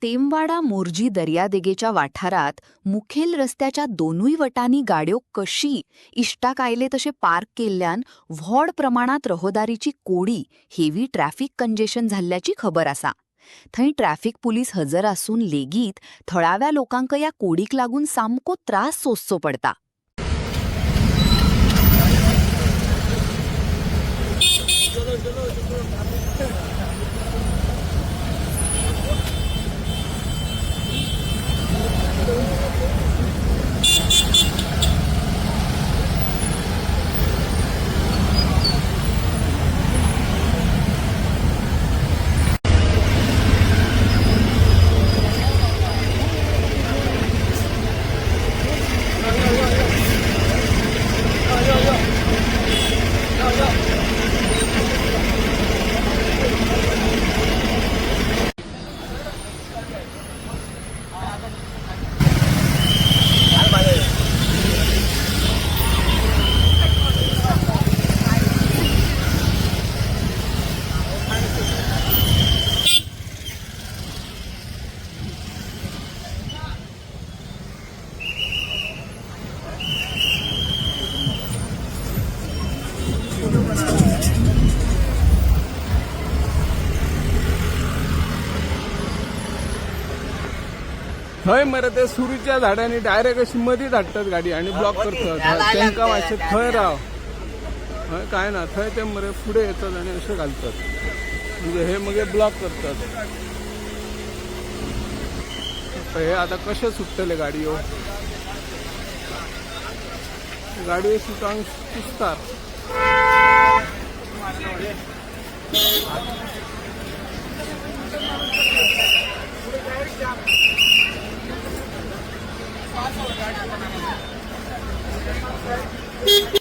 तेमवाडा मोर्जी दर्यादेगेच्या वाठारात मुखेल रस्त्याच्या दोनूय वटांनी गाड्यो कशी इश्टाक आयले तशे पार्क केल्ल्यान व्हड प्रमाणात रहदारीची कोडी हेवी ट्रॅफिक कंजेशन झाल्ल्याची खबर आसा. थंय ट्रॅफिक पुलीस हजर आसून लेगीत थळाव्या लोकांक या कोडीक लागून सामको त्रास सोंसचो पडटा. थंय मरे ते सुरूच्या झाडांनी डायरेक्ट अशी मदीं धाडटात गाडी आणि ब्लॉक करतात. तांकां मातशें थंय राव, थंय काय ना, थंय ते मरे फुडें येतात आणि अशें घालतात, म्हणजे हे मगे ब्लॉक करतात. हे आता कशे सुट्टले गाडयो, गाडयो सुटांक कुसतात.